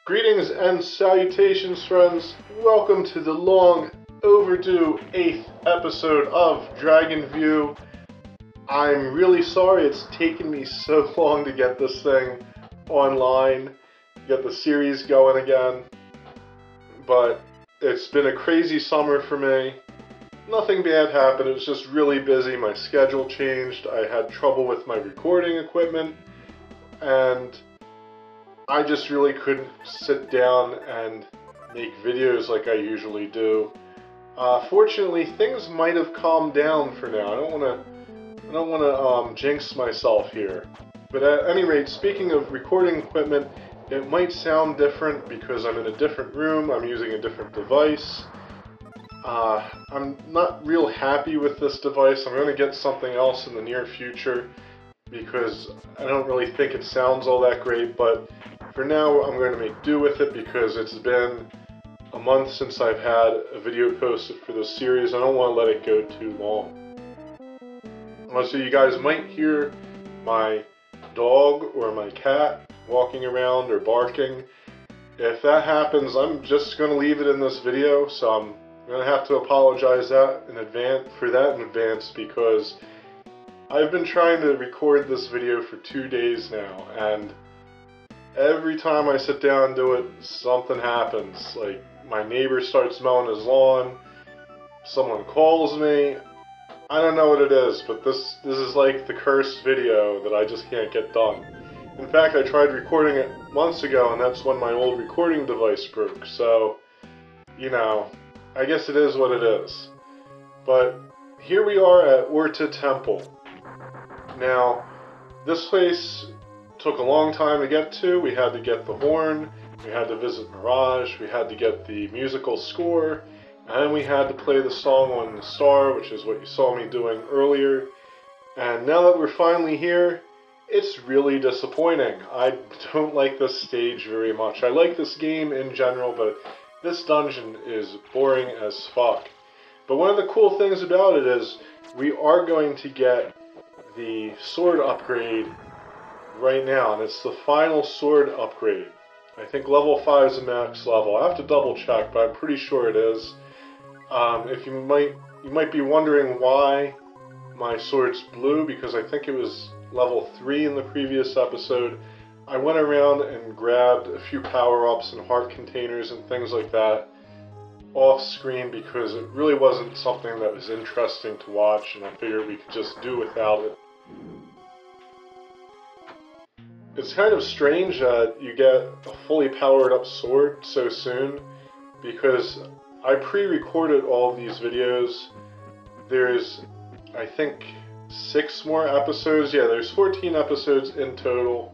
Greetings and salutations, friends. Welcome to the long overdue 8th episode of Dragon View. I'm really sorry it's taken me so long to get this thing online, get the series going again, but it's been a crazy summer for me. Nothing bad happened, it was just really busy. My schedule changed, I had trouble with my recording equipment, and I just really couldn't sit down and make videos like I usually do. Fortunately, things might have calmed down for now. I don't want to jinx myself here. But at any rate, speaking of recording equipment, it might sound different because I'm in a different room. I'm using a different device. I'm not real happy with this device. I'm going to get something else in the near future because I don't really think it sounds all that great, but for now I'm going to make do with it because it's been a month since I've had a video posted for this series. I don't want to let it go too long. So you guys might hear my dog or my cat walking around or barking. If that happens, I'm just going to leave it in this video, so I'm going to have to apologize in advance because I've been trying to record this video for 2 days now, and every time I sit down and do it, something happens. Like, my neighbor starts mowing his lawn, someone calls me, I don't know what it is, but this is like the cursed video that I just can't get done. In fact, I tried recording it months ago, and that's when my old recording device broke, so, you know, I guess it is what it is. But here we are at Ortah Temple. Now, this place took a long time to get to. We had to get the horn, we had to visit Mirage, we had to get the musical score, and we had to play the song on the star, which is what you saw me doing earlier. And now that we're finally here, it's really disappointing. I don't like this stage very much. I like this game in general, but this dungeon is boring as fuck. But one of the cool things about it is we are going to get the sword upgrade right now, and it's the final sword upgrade. I think level 5 is the max level. I have to double check, but I'm pretty sure it is. If you might be wondering why my sword's blue, because I think it was level 3 in the previous episode. I went around and grabbed a few power-ups and heart containers and things like that off screen because it really wasn't something that was interesting to watch, and I figured we could just do without it. It's kind of strange that you get a fully powered up sword so soon, because I pre-recorded all of these videos. There's, I think, 6 more episodes. Yeah, there's 14 episodes in total.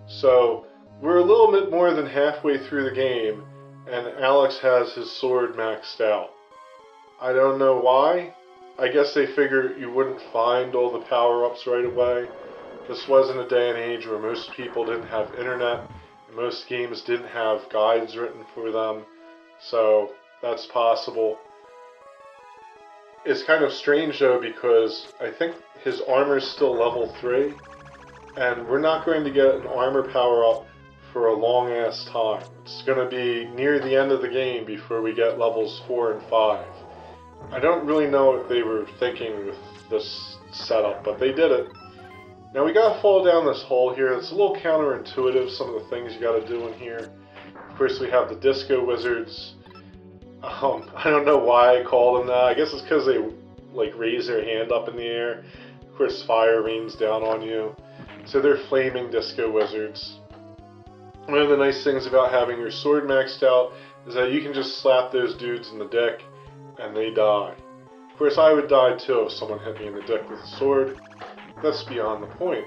So we're a little bit more than halfway through the game, and Alex has his sword maxed out. I don't know why. I guess they figured you wouldn't find all the power-ups right away. This wasn't a day and age where most people didn't have internet, and most games didn't have guides written for them, so that's possible. It's kind of strange though, because I think his armor's still level 3, and we're not going to get an armor power-up for a long-ass time. It's going to be near the end of the game before we get levels 4 and 5. I don't really know what they were thinking with this setup, but they did it. Now we gotta fall down this hole here. It's a little counterintuitive, some of the things you gotta do in here. Of course we have the disco wizards. I don't know why I call them that. I guess it's because they like raise their hand up in the air. Of course fire rains down on you. So they're flaming disco wizards. One of the nice things about having your sword maxed out is that you can just slap those dudes in the dick and they die. Of course I would die too if someone hit me in the dick with a sword. That's beyond the point.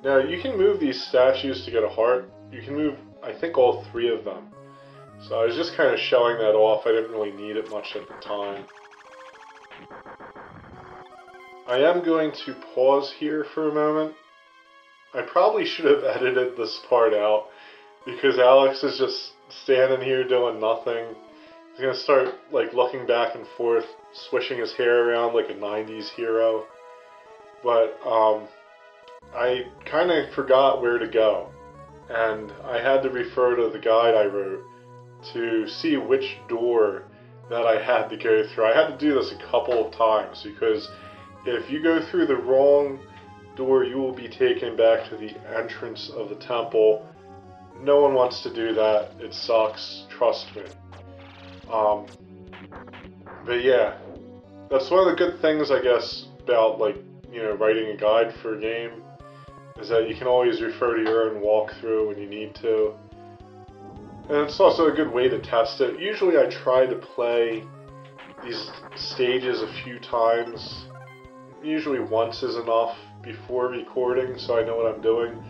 Now you can move these statues to get a heart. You can move, I think, all 3 of them. So I was just kind of showing that off. I didn't really need it much at the time. I am going to pause here for a moment. I probably should have edited this part out because Alex is just standing here doing nothing. He's going to start like looking back and forth, swishing his hair around like a 90s hero. But I kind of forgot where to go. and I had to refer to the guide I wrote to see which door that I had to go through. I had to do this a couple of times because if you go through the wrong door, you will be taken back to the entrance of the temple. No one wants to do that. It sucks. Trust me. But yeah, that's one of the good things, I guess, about, like, you know, writing a guide for a game, is that you can always refer to your own walkthrough when you need to. And it's also a good way to test it. Usually I try to play these stages a few times. Usually once is enough before recording, so I know what I'm doing.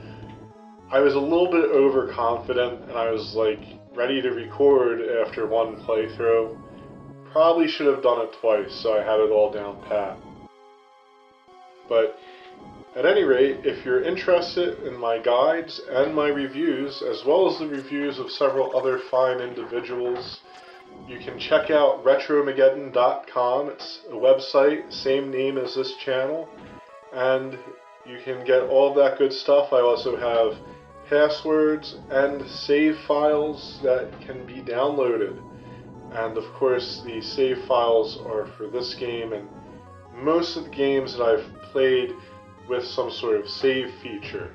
I was a little bit overconfident, and I was like ready to record after one playthrough. Probably should have done it twice, so I had it all down pat. But at any rate, if you're interested in my guides and my reviews, as well as the reviews of several other fine individuals, you can check out retromageddon.com. It's a website, same name as this channel, and you can get all that good stuff. I also have passwords and save files that can be downloaded. And of course, the save files are for this game and most of the games that I've played with some sort of save feature.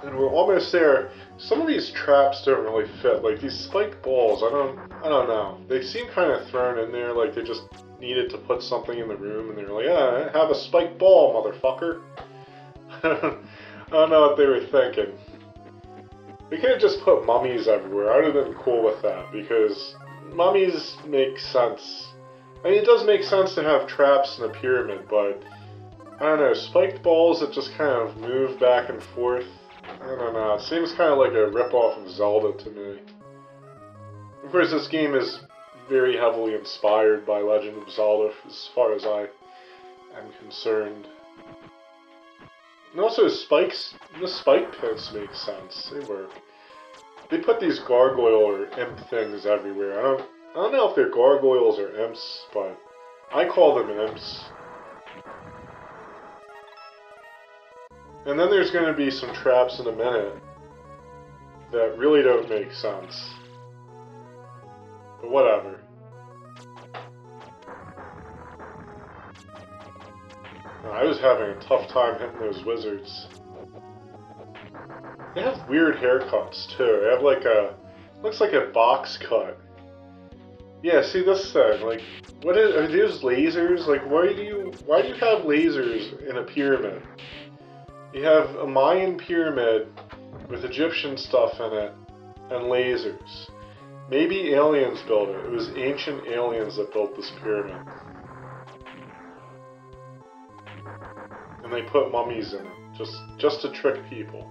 And we're almost there. Some of these traps don't really fit. Like these spiked balls, I don't know. They seem kind of thrown in there, like they just needed to put something in the room, and they're like, "Yeah, have a spiked ball, motherfucker." I don't know what they were thinking. They could have just put mummies everywhere. I would have been cool with that, because mummies make sense. I mean, it does make sense to have traps in a pyramid, but I don't know, spiked balls that just kind of move back and forth, I don't know, it seems kind of like a ripoff of Zelda to me. Of course, this game is very heavily inspired by Legend of Zelda, as far as I am concerned. And also, the spike pits make sense. They work. They put these gargoyle or imp things everywhere. I don't know if they're gargoyles or imps, but I call them imps. And then there's going to be some traps in a minute that really don't make sense. But whatever. I was having a tough time hitting those wizards. They have weird haircuts too. They have like looks like a box cut. Yeah, see this thing, like, are these lasers? Like, why do you have lasers in a pyramid? You have a Mayan pyramid with Egyptian stuff in it, and lasers. Maybe aliens built it. It was ancient aliens that built this pyramid. And they put mummies in it, just to trick people.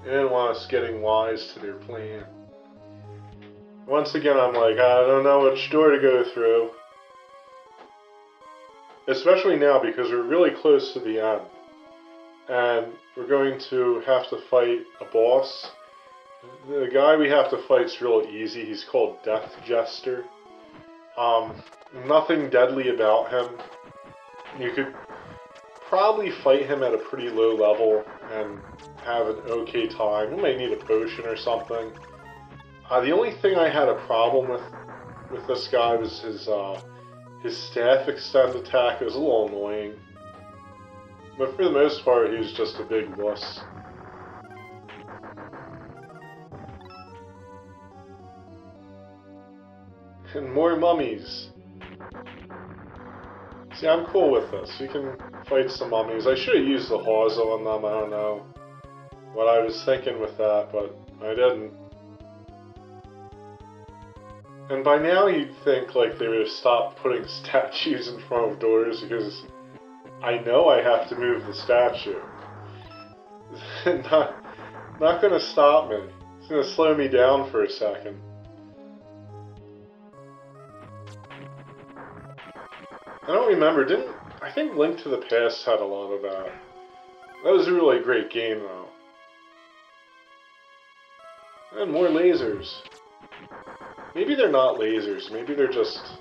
They didn't want us getting wise to their plan. Once again, I'm like, I don't know which door to go through. Especially now, because we're really close to the end. And we're going to have to fight a boss. The guy we have to fight's real easy. He's called Jester. Nothing deadly about him. You could probably fight him at a pretty low level and have an okay time. You might need a potion or something. The only thing I had a problem with this guy was his staff extend attack. It was a little annoying. But for the most part, he was just a big wuss. And more mummies. See, I'm cool with this. We can fight some mummies. I should have used the Hawza on them. I don't know what I was thinking with that, but I didn't. And by now you'd think like they would have stopped putting statues in front of doors, because I know I have to move the statue. not gonna stop me. It's gonna slow me down for a second. I don't remember, I think Link to the Past had a lot of that. That was a really great game, though. And more lasers. Maybe they're not lasers, maybe they're just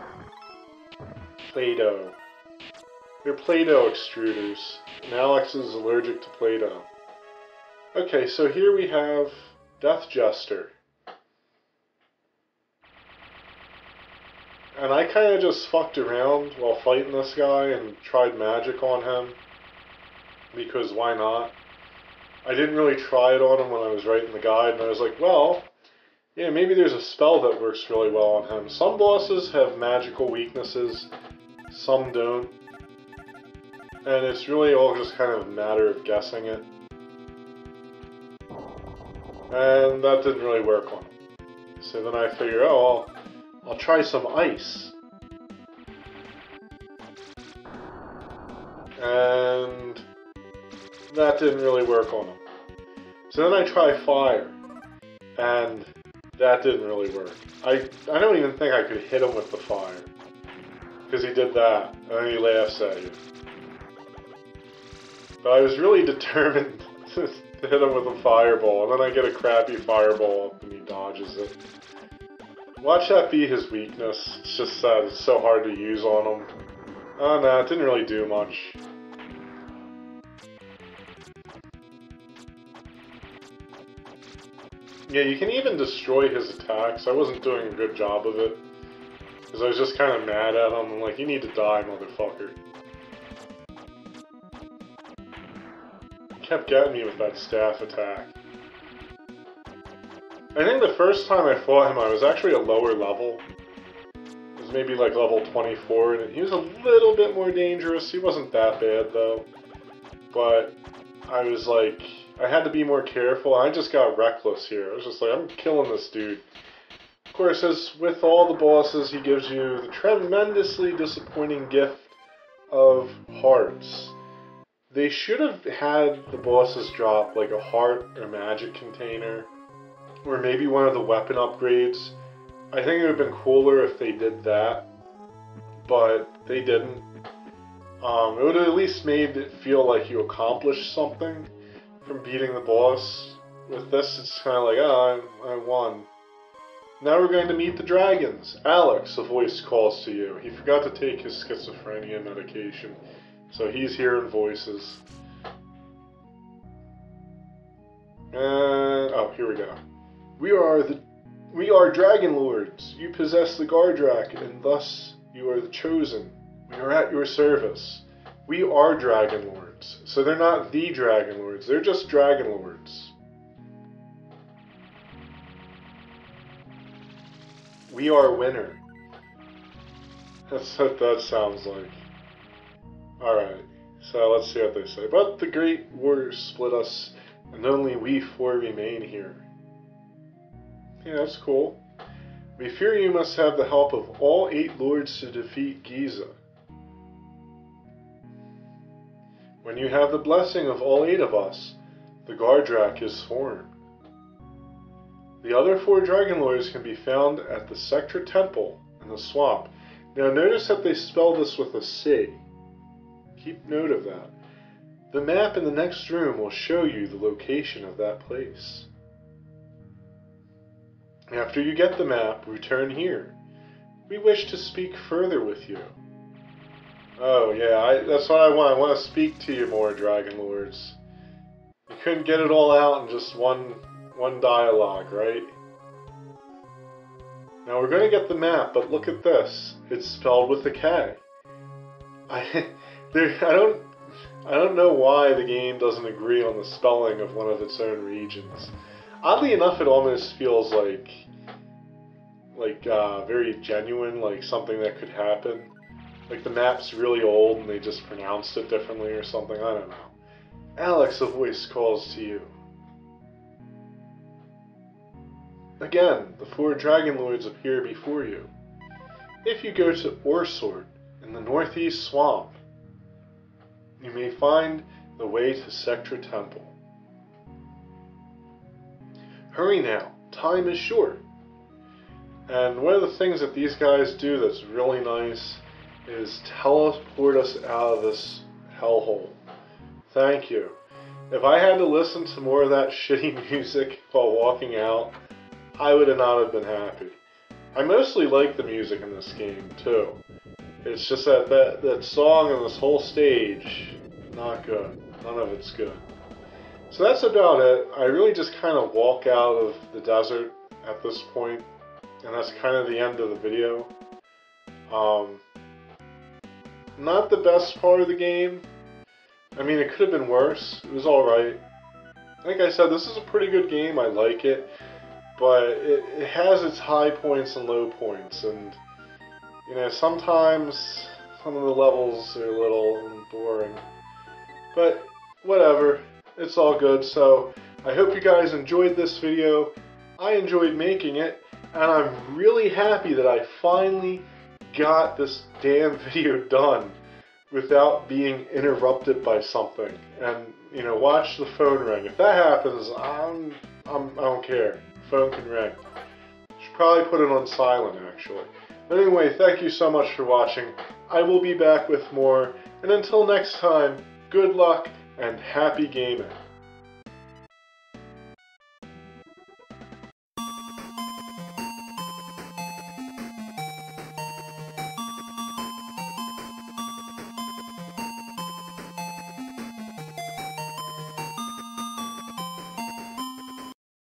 Play-Doh. They're Play-Doh extruders, and Alex is allergic to Play-Doh. Okay, so here we have Death Jester. And I kind of just fucked around while fighting this guy and tried magic on him. Because why not? I didn't really try it on him when I was writing the guide, and I was like, well, yeah, maybe there's a spell that works really well on him. Some bosses have magical weaknesses, some don't. And it's really all just kind of a matter of guessing it. And that didn't really work on him. So then I figured, oh, I'll try some ice. And that didn't really work on him. So then I try fire. And that didn't really work. I don't even think I could hit him with the fire. Because he did that, and then he laughs at you. But I was really determined to hit him with a fireball, and then I get a crappy fireball up and he dodges it. Watch that be his weakness. It's just that it's so hard to use on him. Oh no, it didn't really do much. Yeah, you can even destroy his attacks. I wasn't doing a good job of it. Because I was just kind of mad at him. I'm like, you need to die, motherfucker. He kept getting me with that staff attack. I think the first time I fought him, I was actually a lower level. It was maybe like level 24, and he was a little bit more dangerous. He wasn't that bad, though. But I was like, I had to be more careful. I just got reckless here. I was just like, I'm killing this dude. Of course, as with all the bosses, he gives you the tremendously disappointing gift of hearts. They should have had the bosses drop like a heart or magic container, or maybe one of the weapon upgrades. I think it would have been cooler if they did that, but they didn't. It would have at least made it feel like you accomplished something from beating the boss. With this, it's kind of like, oh, I won. Now we're going to meet the dragons. Alex, a voice calls to you. He forgot to take his schizophrenia medication, so he's hearing voices. And oh, here we go. We are dragon lords. You possess the Gaurdrak, and thus you are the chosen. We are at your service. We are dragon lords. So they're not the dragon lords. They're just dragon lords. We are winner. That's what that sounds like. Alright, so let's see what they say. But the great war split us, and only we four remain here. Yeah, that's cool. We fear you must have the help of all 8 lords to defeat Giza. When you have the blessing of all 8 of us, the Gaurdrak is sworn. The other 4 Dragon Lords can be found at the Sectra Temple in the swamp. Now notice that they spell this with a C. Keep note of that. The map in the next room will show you the location of that place. After you get the map, return here. We wish to speak further with you. Oh yeah, that's what I want. I want to speak to you more, Dragon Lords. You couldn't get it all out in just one dialogue, right? Now we're going to get the map, but look at this. It's spelled with a K. I don't know why the game doesn't agree on the spelling of one of its own regions. Oddly enough, it almost feels like very genuine, like something that could happen. Like the map's really old and they just pronounced it differently or something. I don't know. Alex, a voice calls to you. Again, the 4 Dragon Lords appear before you. If you go to Ortah in the northeast swamp, you may find the way to Sectra Temple. Hurry now, time is short. And one of the things that these guys do that's really nice is teleport us out of this hellhole. Thank you. If I had to listen to more of that shitty music while walking out, I would not have been happy. I mostly like the music in this game, too. It's just that song and this whole stage, not good. None of it's good. So that's about it. I really just kind of walk out of the desert at this point, and that's kind of the end of the video. Not the best part of the game. I mean, it could have been worse. It was alright. Like I said, this is a pretty good game. I like it. But it has its high points and low points. And, you know, sometimes some of the levels are a little boring. But, whatever. It's all good. So, I hope you guys enjoyed this video. I enjoyed making it. And I'm really happy that I finally got this damn video done without being interrupted by something. And, you know, watch the phone ring. If that happens, I don't care. The phone can ring. Should probably put it on silent, actually. But anyway, thank you so much for watching. I will be back with more. And until next time, good luck and happy gaming.